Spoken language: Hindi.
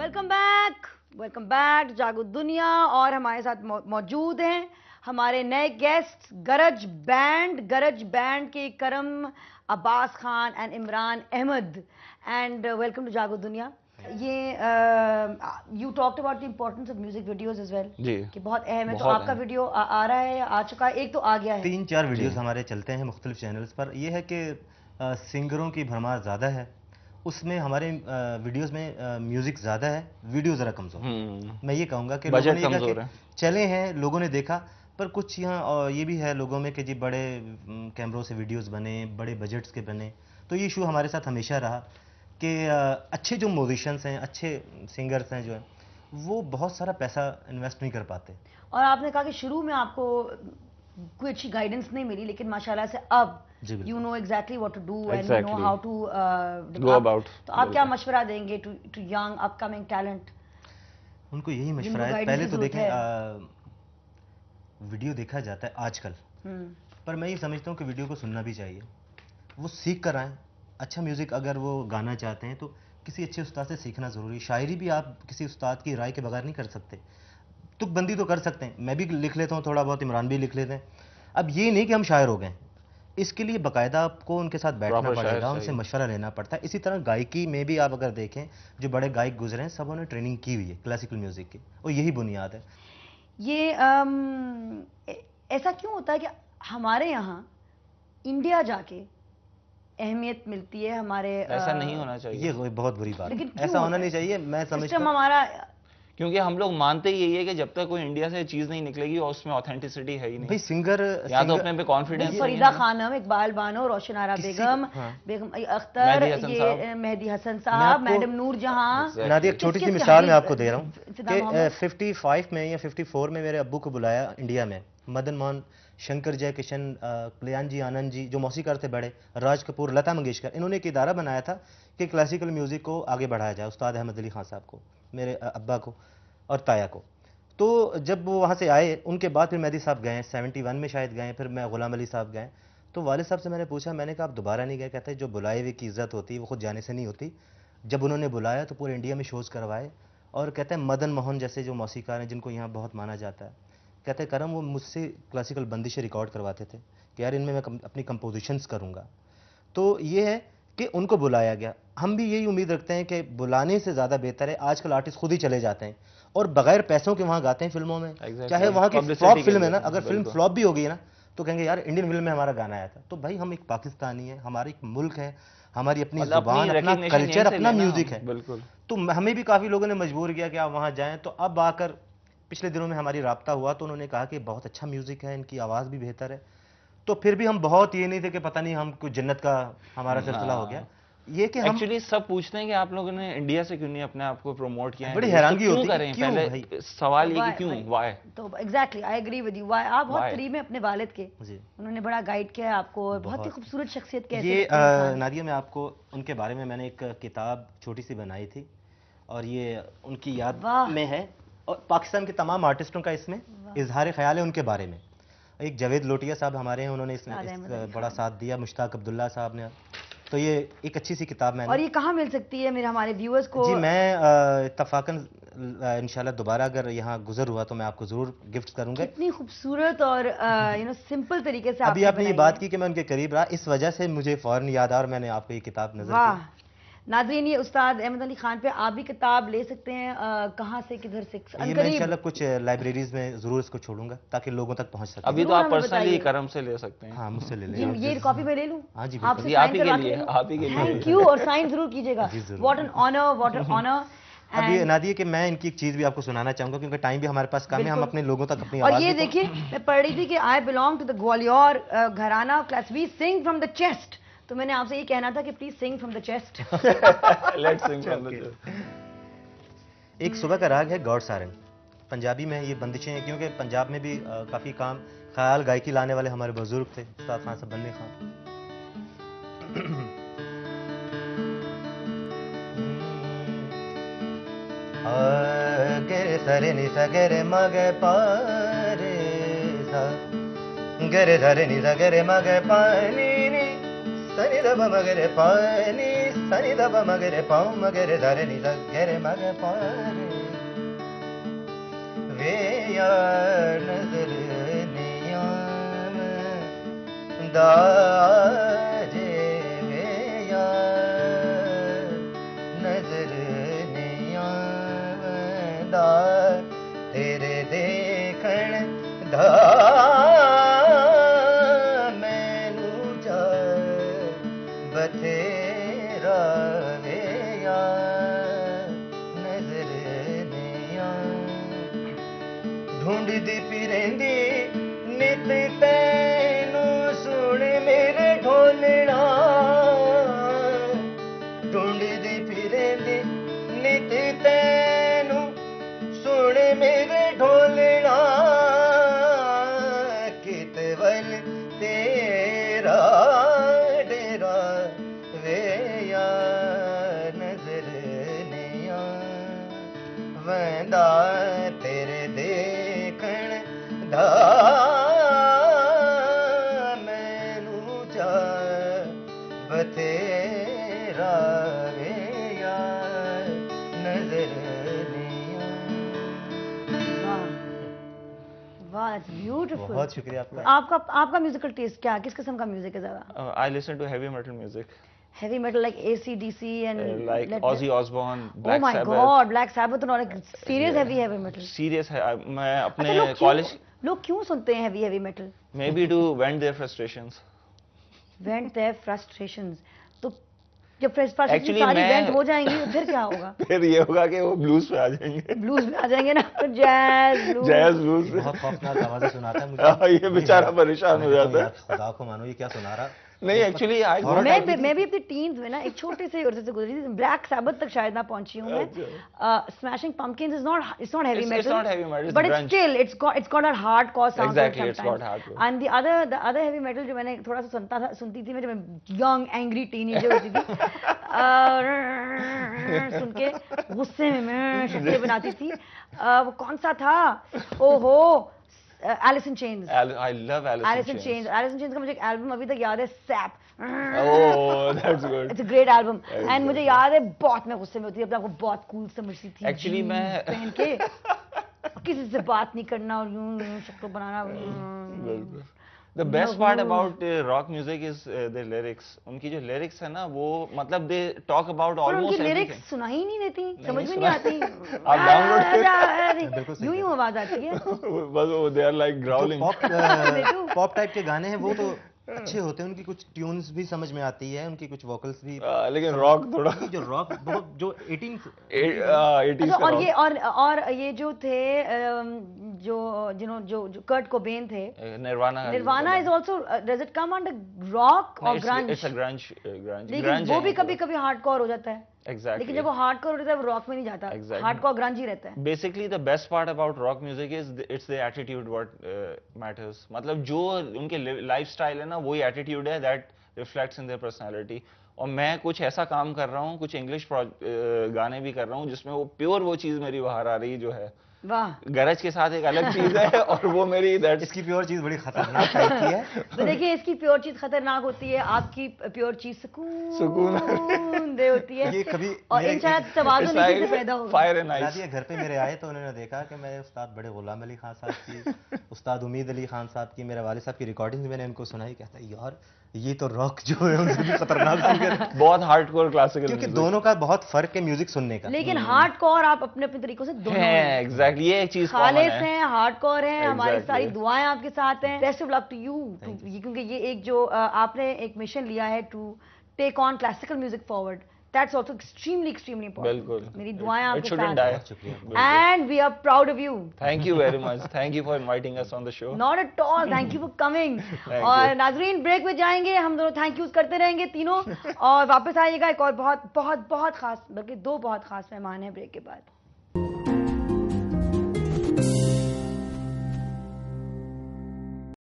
वेलकम बैक जागो दुनिया। और हमारे साथ मौजूद हैं हमारे नए गेस्ट गरज बैंड के Karam Abbas Khan and Imran Ahmed. And welcome to Jago Duniya. Yeah you talked about the importance of music videos as well जी, कि बहुत अहम है। तो आपका वीडियो आ रहा है, आ चुका है, एक तो आ गया है। 3-4 वीडियोस हमारे चलते हैं मुख्तलिफ चैनल्स पर। यह है कि सिंगरों की भरमार ज़्यादा है, उसमें हमारे वीडियोस में म्यूजिक ज़्यादा है, वीडियो ज़रा कमज़ोर। मैं ये कहूँगा कि लोगों ने कहा कि चले हैं, लोगों ने देखा, पर कुछ यहाँ ये भी है लोगों में कि जी बड़े कैमरों से वीडियोस बने, बड़े बजट्स के बने। तो ये इशू हमारे साथ हमेशा रहा कि अच्छे जो म्यूजिशियंस हैं, अच्छे सिंगर्स हैं जो हैं, वो बहुत सारा पैसा इन्वेस्ट नहीं कर पाते। और आपने कहा कि शुरू में आपको कोई अच्छी गाइडेंस नहीं मिली, लेकिन माशाल्लाह से अब you know exactly what to do and you know how to go about। तो आप क्या मशवरा देंगे to young upcoming talent? उनको यही मशवरा है, पहले तो देखें वीडियो देखा जाता है आजकल, पर मैं ये समझता हूँ कि वीडियो को सुनना भी चाहिए। वो सीख कर आएँ। अच्छा म्यूज़िक अगर वो गाना चाहते हैं तो किसी अच्छे उस्ताद से सीखना ज़रूरी। शायरी भी आप किसी उस्ताद की राय के बगैर नहीं कर सकते। तुकबंदी तो कर सकते हैं, मैं भी लिख लेता हूँ थोड़ा बहुत, इमरान भी लिख लेते हैं। अब ये नहीं कि हम शायर हो गए, इसके लिए बाकायदा आपको उनके साथ बैठना पड़ेगा, उनसे मशवरा लेना पड़ता है। इसी तरह गायकी में भी आप अगर देखें, जो बड़े गायक गुजरे हैं सबों ने ट्रेनिंग की हुई है क्लासिकल म्यूज़िक की, और यही बुनियाद है। ये ऐसा क्यों होता है कि हमारे यहाँ इंडिया जाके अहमियत मिलती है हमारे? ऐसा नहीं होना चाहिए, ये बहुत बुरी बात है। ऐसा होना नहीं चाहिए। मैं समझता हूं हमारा, क्योंकि हम लोग मानते ही यही है कि जब तक कोई इंडिया से चीज नहीं निकलेगी और उसमें ऑथेंटिसिटी है ही नहीं। भाई सिंगर या तो अपने पे कॉन्फिडेंस। फरीदा खानम, इकबाल बानो, रोशन आरा बेगम, बेगम अख्तर, ये मेहदी हसन साहब, मैडम नूर जहां। नादिया, एक छोटी सी मिसाल मैं आपको दे रहा हूँ कि 55 में या 54 में मेरे अब्बू को बुलाया इंडिया में। मदन मोहन, शंकर जयकिशन, कल्याण जी आनंद जी जो मौसीकार थे बड़े, राज कपूर, लता मंगेशकर, इन्होंने एक इदारा बनाया था कि क्लासिकल म्यूज़िक को आगे बढ़ाया जाए। उस्ताद अहमद अली खान साहब को, मेरे अब्बा को और ताया को। तो जब वो वहाँ से आए, उनके बाद फिर मेहदी साहब गए, 71 में शायद गए, फिर मैं गुलाम अली साहब गए। तो वालिद साहब से मैंने पूछा, मैंने कहा आप दोबारा नहीं गए? कहते हैं जो बुलाए हुए की इज़्ज़त होती है वो खुद जाने से नहीं होती। जब उन्होंने बुलाया तो पूरे इंडिया में शोज़ करवाए, और कहते हैं मदन मोहन जैसे जो मौसीकार हैं जिनको यहाँ बहुत माना जाता है, कहते हैं करम वो मुझसे क्लासिकल बंदिशें रिकॉर्ड करवाते थे कि यार इनमें मैं अपनी कंपोजिशंस करूँगा। तो ये है कि उनको बुलाया गया। हम भी यही उम्मीद रखते हैं कि बुलाने से ज़्यादा बेहतर है, आजकल आर्टिस्ट खुद ही चले जाते हैं और बगैर पैसों के वहाँ गाते हैं फिल्मों में। चाहे वहाँ की फ्लॉप फिल्म है ना, अगर फिल्म फ्लॉप भी होगी ना तो कहेंगे यार इंडियन फिल्म में हमारा गाना आया था। तो भाई हम एक पाकिस्तानी है, हमारा एक मुल्क है, हमारी अपनी जुबान, अपना कल्चर, अपना म्यूजिक है। बिल्कुल। तो हमें भी काफ़ी लोगों ने मजबूर किया कि आप वहाँ जाएँ। तो अब आकर पिछले दिनों में हमारी राब्ता हुआ तो उन्होंने कहा कि बहुत अच्छा म्यूजिक है, इनकी आवाज़ भी बेहतर है। तो फिर भी हम बहुत ये नहीं थे कि पता नहीं हम कुछ जन्नत का हमारा सिलसिला हो गया। ये कि हम एक्चुअली सब पूछते हैं कि आप लोगों ने इंडिया से क्यों नहीं अपने आप को प्रमोट किया है। बड़ी हैरानगी होती है। पहले सवाल ये कि क्यों, व्हाई? तो exactly I agree with you. Why? आप बहुत करीब हैं अपने वालिद के, उन्होंने बड़ा गाइड किया है आपको, बहुत ही खूबसूरत शख्सियत कैसे। ये नादिया, मैं आपको उनके बारे में मैंने एक किताब छोटी सी बनाई थी और ये उनकी याद में है, और पाकिस्तान के तमाम आर्टिस्टों का इसमें इजहार ख्याल है उनके बारे में। एक जावेद लोटिया साहब हमारे हैं, उन्होंने इसमें बड़ा साथ दिया, मुश्ताक अब्दुल्ला साहब ने। तो ये एक अच्छी सी किताब मैंने। और ये कहाँ मिल सकती है मेरे हमारे व्यूअर्स को? जी मैं इत्तफाकन इंशाल्लाह दोबारा अगर यहाँ गुजर हुआ तो मैं आपको जरूर गिफ्ट करूंगा। इतनी खूबसूरत और सिंपल तरीके से अभी आपने ये बात की कि मैं उनके करीब रहा, इस वजह से मुझे फौरन याद आया और मैंने आपको ये किताब नजर की। नाज़रीन, ये उस्ताद अहमद अली खान पे आप भी किताब ले सकते हैं। कहाँ से, किधर से? ये मैं इंशाल्लाह कुछ लाइब्रेरीज में जरूर इसको छोड़ूंगा ताकि लोगों तक पहुंच सके। अभी तो आप पर्सनली करम से ले सकते हैं। हाँ, मुझसे ले लें। ये कॉपी में ले लूं? हाँ जी, आपसे आप ही के लिए, आप ही के लिए। थैंक यू, और साइन जरूर कीजिएगा। What an honour, what an honour. अभी नादिया कि मैं इनकी एक चीज भी आपको सुनाना चाहूंगा क्योंकि टाइम भी हमारे पास कम है, हम अपने लोगों तक अपनी आवाज। और ये देखिए, मैं पढ़ रही थी कि I belong to the Gwalior gharana class, we sing from the chest. तो मैंने आपसे ये कहना था कि please sing from the chest. Let's sing from the chest. एक सुबह का राग है गौर सारंग। पंजाबी में ये बंदिशें हैं क्योंकि पंजाब में भी काफी काम ख्याल गायकी लाने वाले हमारे बुजुर्ग थे, उस्ताद खान साहब बन्नी खान। गे सरे नि सा गे रे म गे प रे सा गे रे ध रे नि सा गे रे म गे प नि नि सनी द प मगरे पानी सनी द प मगरे पाऊ मगरे ध रे नि ध गरे मग पानी वे यार नजर ने याम दाजे वे यार नजर ने याम दा तेरे देखण दा मैनू जा बथेरा वे यार नजर ने याम ढूंढदी फिरेंदी नित तैनू सुन मेरे ढोलना ढूंढदी फिरेंदी नित तैनू सुन मेरे ढोलना कित वल तेरा डेरा वे यार नजर ने यार वंदा तेरे देखण दा मैनू जा बथेरा वे यार नजर ने यार। वाह, इट्स ब्यूटीफुल। बहुत शुक्रिया आपका। आपका म्यूजिकल टेस्ट क्या, किस किस्म का म्यूजिक है ज्यादा? I listen to heavy metal music. Heavy metal like AC/DC and Like Ozzy Osbourne, Oh Black my Sabbath. God, Black Sabbath और like serious heavy metal। Serious है। मैं अच्छा, अपने कॉलेज लोग क्यों सुनते हैं heavy metal? maybe to vent their frustrations. Vent their frustrations। तो जब frustrations Actually, सारी मैं- vent हो जाएंगी तो फिर क्या होगा? फिर ये होगा कि वो ब्लूज पे आ जाएंगे। ब्लूज में आ जाएंगे ना, जैज ब्लूज। जैज ब्लूज पे। बहुत खौफनाक आवाजें सुनाता है मुझे। हाँ, ये बेचारा परेशान हो जाता है। खुदा को मानो, ये क्या सुना रहा। नहीं एक्चुअली आई और मैं भी अपनी टीन्स में ना एक छोटे से उर्से से गुजरी थी। ब्लैक सैबथ तक शायद ना पहुंची हूँ मैं। Smashing पंपकिंस is not heavy It's metal, not heavy metal, it's but it's grunge. Still it's got that hardcore sound Exactly, it's got hardcore. And the other heavy metal जो मैंने थोड़ा सा सुनती थी मैं जब मैं यंग एंग्री टीनेजर होती थी, सुन के गुस्से में मैं शक्लें बनाती थी। वो कौन सा था? ओहो, Alice in Chains. I love Alice Alice in in चेन्स। Chains. एलिस इन चेन्स का मुझे एक एल्बम अभी तक याद है, Sap. Oh, that's good. It's a great album Very and मुझे good. याद है बहुत मैं गुस्से में होती थी, अपने आप को बहुत कूल समझती थी। Actually, jeans मैं- पहन के किसी से बात नहीं करना और यूं शक्ल बनाना। The best part about rock music is the lyrics. उनकी जो lyrics है ना वो मतलब they talk about और almost उनकी everything. लिरिक्स सुना ही नहीं देती, समझ में नहीं सुना- आती। आप download बिल्कुल सही यूं यूं आवाज आती है। बस वो they are like growling. Pop type के गाने हैं वो तो अच्छे होते हैं, उनकी कुछ ट्यून्स भी समझ में आती है, उनकी कुछ वोकल्स भी। लेकिन रॉक थोड़ा जो रॉक बहुत जो 18 80s अच्छा, का और rock. ये और ये जो थे जो कर्ट कोबेन थे, Nirvana is also, does it come under rock और ग्रंज? It's a grunge. लेकिन grunge वो है भी मतलब। कभी कभी हार्डकोर हो जाता है। Exactly. लेकिन जब वो हार्डकोर हो जाता है वो रॉक में नहीं जाता, Exactly. हार्डकोर ग्रंज ही रहता है। Basically the best part about rock music is it's the attitude what matters. मतलब जो उनके lifestyle है ना वही attitude है that reflects in their personality. और मैं कुछ ऐसा काम कर रहा हूँ, कुछ इंग्लिश गाने भी कर रहा हूँ जिसमें वो प्योर वो चीज मेरी बाहर आ रही है जो है। वाह। गरज के साथ एक अलग चीज है और वो मेरी इसकी प्योर चीज बड़ी खतरनाक टाइप की है। तो देखिए इसकी प्योर चीज खतरनाक होती है, आपकी प्योर चीज सुकून दे होती है। ये कभी और इन शायद तवाज़ुन इसी से पैदा होगा। Fire and ice. नादिया घर पे मेरे आए तो उन्होंने देखा कि मैं उस्ताद बड़े गुलाम अली खान साहब की, उस्ताद उम्मीद अली खान साहब की, मेरे वालिद साहब की रिकॉर्डिंग मैंने उनको सुनाई। कहता है यार ये तो रॉक जो है उनसे भी खतरनाक सिंगर। बहुत हार्डकोर क्लासिकल क्योंकि दोनों का बहुत फर्क है म्यूजिक सुनने का। लेकिन हार्डकोर आप अपने अपने तरीकों से दोनों है। हैं। एग्जैक्टली, ये एक चीज खालिस common है। हैं, हार्डकोर हैं, हमारी Exactly. सारी दुआएं आपके साथ हैं। Best of luck to you, क्योंकि ये एक जो आपने एक मिशन लिया है to take on classical music forward, that's also extremely important. बिल्कुल। मेरी दुआएं It आपके shouldn't साथ die. हैं। शुक्रिया। And we are proud of you. Thank you very much. Thank you for inviting us on the show. Not at all, thank you for coming. Thank और you. नाजरीन ब्रेक में जाएंगे, हम दोनों थैंक यूज करते रहेंगे तीनों, और वापस आइएगा एक और बहुत बहुत बहुत खास, बल्कि दो बहुत खास मेहमान हैं ब्रेक के बाद।